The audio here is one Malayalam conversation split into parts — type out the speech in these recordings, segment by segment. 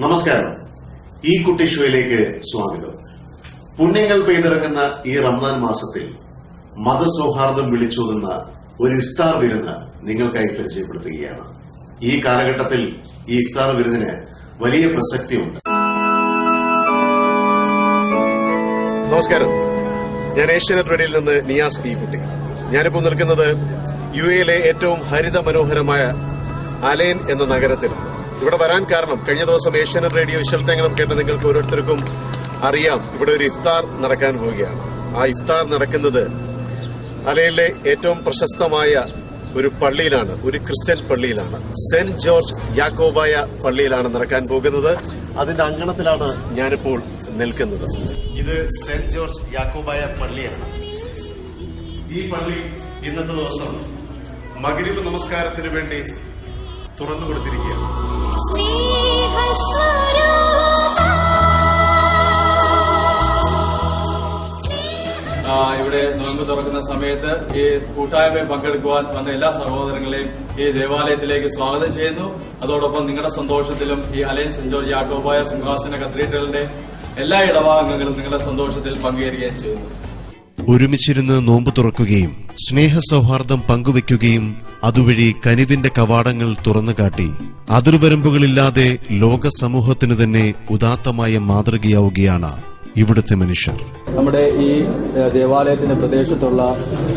നമസ്കാരം. ഈ കുട്ടി ഷോയിലേക്ക് സ്വാഗതം. പുണ്യങ്ങൾ പെയ്തിറങ്ങുന്ന ഈ റംസാൻ മാസത്തിൽ മതസൗഹാർദ്ദം വിളിച്ചോതുന്ന ഒരു ഇഫ്താർ വിരുന്ന് നിങ്ങൾക്കായി പരിചയപ്പെടുത്തുകയാണ്. ഈ കാലഘട്ടത്തിൽ ഈ ഇഫ്താർ വിരുന്നിന് വലിയ പ്രസക്തിയുണ്ട്. നമസ്കാരം. ഞാൻ ഏഷ്യാനെറ്റ് റേഡിയോയിൽ നിന്ന് നിയാസ് ഈ കുട്ടി. ഞാനിപ്പോൾ നിൽക്കുന്നത് യുഎയിലെ ഏറ്റവും ഹരിത മനോഹരമായ അലൈൻ എന്ന നഗരത്തിൽ. ഇവിടെ വരാൻ കാരണം കഴിഞ്ഞ ദിവസം ഏഷ്യാനെറ്റ് റേഡിയോ വിശൽത്തങ്ങളും കേട്ട നിങ്ങൾക്ക് ഓരോരുത്തർക്കും അറിയാം, ഇവിടെ ഒരു ഇഫ്താർ നടക്കാൻ പോവുകയാണ്. ആ ഇഫ്താർ നടക്കുന്നത് അലൈനിലെ ഏറ്റവും പ്രശസ്തമായ ഒരു പള്ളിയിലാണ്, ഒരു ക്രിസ്ത്യൻ പള്ളിയിലാണ്. സെന്റ് ജോർജ് യാക്കോബായ പള്ളിയിലാണ് നടക്കാൻ പോകുന്നത്. അതിന്റെ അങ്കണത്തിലാണ് ഞാനിപ്പോൾ നിൽക്കുന്നത്. ഇത് സെന്റ് ജോർജ് യാക്കോബായ പള്ളിയാണ്. ഈ പള്ളി ഇന്നത്തെ ദിവസം മഗ്‌രിബ് നമസ്കാരത്തിന് വേണ്ടി തുറന്നു കൊടുത്തിരിക്കുകയാണ്. ഇവിടെ നോമ്പ് തുറക്കുന്ന സമയത്ത് ഈ കൂട്ടായ്മയിൽ പങ്കെടുക്കുവാൻ വന്ന എല്ലാ സഹോദരങ്ങളെയും ഈ ദേവാലയത്തിലേക്ക് സ്വാഗതം ചെയ്യുന്നു. അതോടൊപ്പം നിങ്ങളുടെ സന്തോഷത്തിലും ഈ അലൈൻ സെന്റ് ജോർജ് യാക്കോബായ സിംഹാസന കത്തീഡ്രലിന്റെ എല്ലാ ഇടഭാഗങ്ങളും നിങ്ങളുടെ സന്തോഷത്തിൽ പങ്കുചേരുകയും ചെയ്യുന്നു. ഒരുമിച്ചിരുന്ന് നോമ്പ് തുറക്കുകയും സ്നേഹസൗഹാർദ്ദം പങ്കുവയ്ക്കുകയും അതുവഴി കനിവിന്റെ കവാടങ്ങൾ തുറന്നുകാട്ടി അതിർവരമ്പുകളില്ലാതെ ലോക സമൂഹത്തിന് തന്നെ ഉദാത്തമായ മാതൃകയാവുകയാണ് ഇവിടുത്തെ മനുഷ്യർ. നമ്മുടെ ഈ ദേവാലയത്തിന്റെ പ്രദേശത്തുള്ള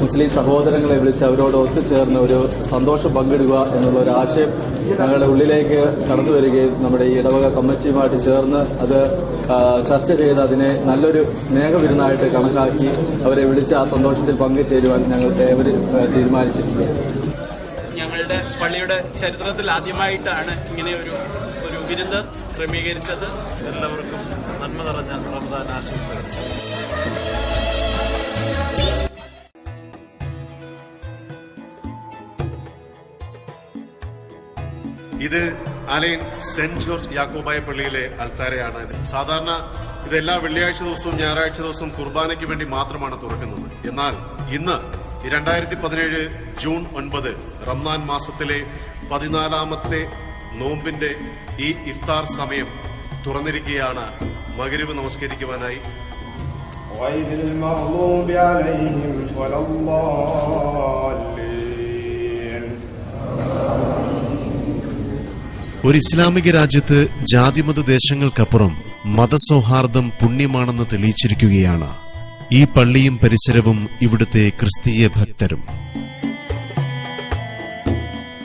മുസ്ലിം സഹോദരങ്ങളെ വിളിച്ച് അവരോട് ഒത്തുചേർന്ന് ഒരു സന്തോഷം പങ്കിടുക എന്നുള്ള ഒരു ആശയം ഞങ്ങളുടെ ഉള്ളിലേക്ക് കടന്നു വരികയും നമ്മുടെ ഈ ഇടവക കമ്മിറ്റിയുമായിട്ട് ചേർന്ന് അത് ചർച്ച ചെയ്ത് അതിനെ നല്ലൊരു സ്നേഹവിരുന്നായിട്ട് കണക്കാക്കി അവരെ വിളിച്ച് ആ സന്തോഷത്തിൽ പങ്കുചേരുവാൻ ഞങ്ങൾ തീരുമാനിച്ചിരിക്കുകയാണ്. ഞങ്ങളുടെ പള്ളിയുടെ ചരിത്രത്തിൽ ആദ്യമായിട്ടാണ് ഇങ്ങനെ ഒരു വിരുന്ന് ക്രമീകരിച്ചത്. എല്ലാവർക്കും നന്മ നിറഞ്ഞ റമദാൻ ആശംസകൾ. ഇത് അലൈൻ സെന്റ് ജോർജ് യാക്കോബായ പള്ളിയിലെ അൽത്താരയാണ്. സാധാരണ ഇത് എല്ലാ വെള്ളിയാഴ്ച ദിവസവും ഞായറാഴ്ച ദിവസവും കുർബാനയ്ക്ക് വേണ്ടി മാത്രമാണ് തുറക്കുന്നത്. എന്നാൽ ഇന്ന് 2017 ജൂൺ 9 റംസാൻ മാസത്തിലെ 14ാമത്തെ നോമ്പിന്റെ ഈ ഇഫ്താർ സമയം തുറന്നിരിക്കുകയാണ് മഗ്‌രിബ് നമസ്കരിക്കുവാനായി. ഒരു ഇസ്ലാമിക രാജ്യത്ത് ജാതിമത ദേശങ്ങൾക്കപ്പുറം മതസൗഹാർദ്ദം പുണ്യമാണെന്ന് തെളിയിച്ചിരിക്കുകയാണ് ഈ പള്ളിയും പരിസരവും ഇവിടുത്തെ ക്രിസ്തീയ ഭക്തരും.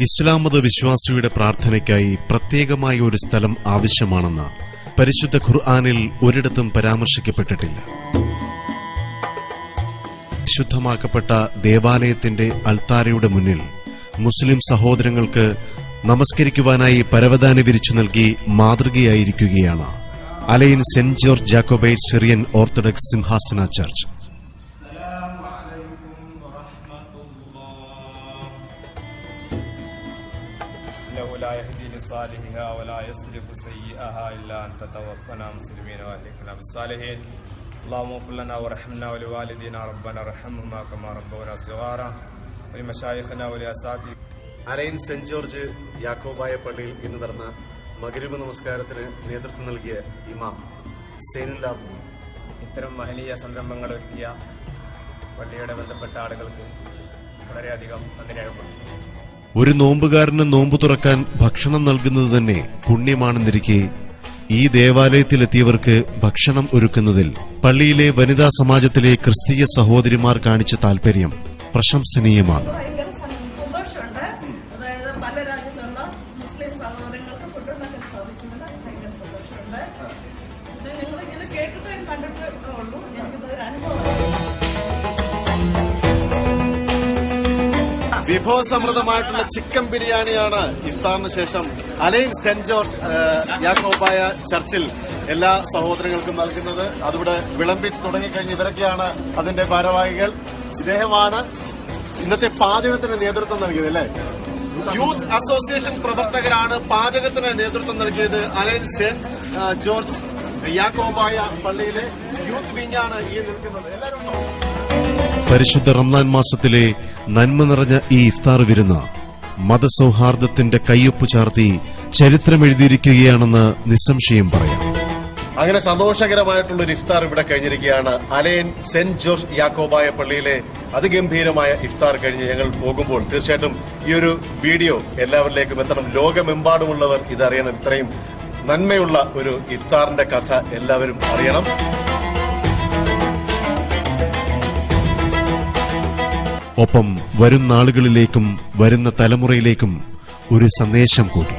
ഇസ്ലാം മത വിശ്വാസിയുടെ പ്രാർത്ഥനയ്ക്കായി പ്രത്യേകമായ ഒരു സ്ഥലം ആവശ്യമാണെന്ന് പരിശുദ്ധ ഖുർആനിൽ ഒരിടത്തും പരാമർശിക്കപ്പെട്ടിട്ടില്ല. ശുദ്ധമാക്കപ്പെട്ട ദേവാലയത്തിന്റെ അൾത്താരയുടെ മുന്നിൽ മുസ്ലിം സഹോദരങ്ങൾക്ക് നമസ്കരിക്കുവാനായി പരവതാനി വിരിച്ചു നൽകി മാതൃകയായിരിക്കുകയാണ് Al Ain Saint George Jacobite Syrian Orthodox Simhasana church. Al Ain Saint George Yakobaya പള്ളിയിൽ ഇന്ന് നടന്ന മഗ്‌രിബ് നമസ്കാരത്തിന് നേതൃത്വം നൽകിയ ഇമാം സൈനുല്ലാഹ്. ഇത്തരം മഹനീയ സംരംഭങ്ങൾ ഒരുക്കിയ പള്ളിയുടെ ബന്ധപ്പെട്ട ആളുകൾക്ക് വളരെയധികം നന്ദി രേഖപ്പെടുത്തുന്നു. ഒരു നോമ്പുകാരന് നോമ്പ് തുറക്കാൻ ഭക്ഷണം നൽകുന്നത് തന്നെ പുണ്യമാണെന്നിരിക്കെ ഈ ദേവാലയത്തിലെത്തിയവർക്ക് ഭക്ഷണം ഒരുക്കുന്നതിൽ പള്ളിയിലെ വനിതാ സമാജത്തിലെ ക്രിസ്തീയ സഹോദരിമാർ കാണിച്ച താൽപര്യം പ്രശംസനീയമാണ്. വിഭവസമൃദ്ധമായിട്ടുള്ള ചിക്കൻ ബിരിയാണിയാണ് ഇഫ്താറിന് ശേഷം അലൈൻ സെന്റ് ജോർജ് യാക്കോബായ ചർച്ചിൽ എല്ലാ സഹോദരങ്ങൾക്കും നൽകുന്നത്. അതിവിടെ വിളമ്പി തുടങ്ങിക്കഴിഞ്ഞ് ഇവരൊക്കെയാണ് അതിന്റെ ഭാരവാഹികൾ. ഇദ്ദേഹമാണ് ഇന്നത്തെ പാചകത്തിന് നേതൃത്വം നൽകിയത്, അല്ലേ? യൂത്ത് അസോസിയേഷൻ പ്രവർത്തകരാണ് പാചകത്തിന് നേതൃത്വം നൽകിയത്. അലൈൻ സെന്റ് ജോർജ് യാക്കോബായ പള്ളിയിലെ യൂത്ത് വിങ്ങാണ് ഈ നിൽക്കുന്നത്. എല്ലാവരും പരിശുദ്ധ റംസാൻ മാസത്തിലെ നന്മ നിറഞ്ഞ ഈ ഇഫ്താർ വിരുന്ന് മതസൗഹാർദ്ദത്തിന്റെ കയ്യൊപ്പ് ചാർത്തി ചരിത്രമെഴുതിയിരിക്കുകയാണെന്ന് നിസ്സംശയം പറയാം. അങ്ങനെ സന്തോഷകരമായിട്ടുള്ള ഒരു ഇഫ്താർ ഇവിടെ കഴിഞ്ഞിരിക്കുകയാണ്. അലൈൻ സെന്റ് ജോർജ് യാക്കോബായ പള്ളിയിലെ അതിഗംഭീരമായ ഇഫ്താർ കഴിഞ്ഞ് ഞങ്ങൾ പോകുമ്പോൾ തീർച്ചയായിട്ടും ഈ ഒരു വീഡിയോ എല്ലാവരിലേക്കും എത്തണം. ലോകമെമ്പാടുമുള്ളവർ ഇതറിയണം. ഇത്രയും നന്മയുള്ള ഒരു ഇഫ്താറിന്റെ കഥ എല്ലാവരും അറിയണം. ഒപ്പം വരും നാളുകളിലേക്കും വരുന്ന തലമുറയിലേക്കും ഒരു സന്ദേശം കൂടി.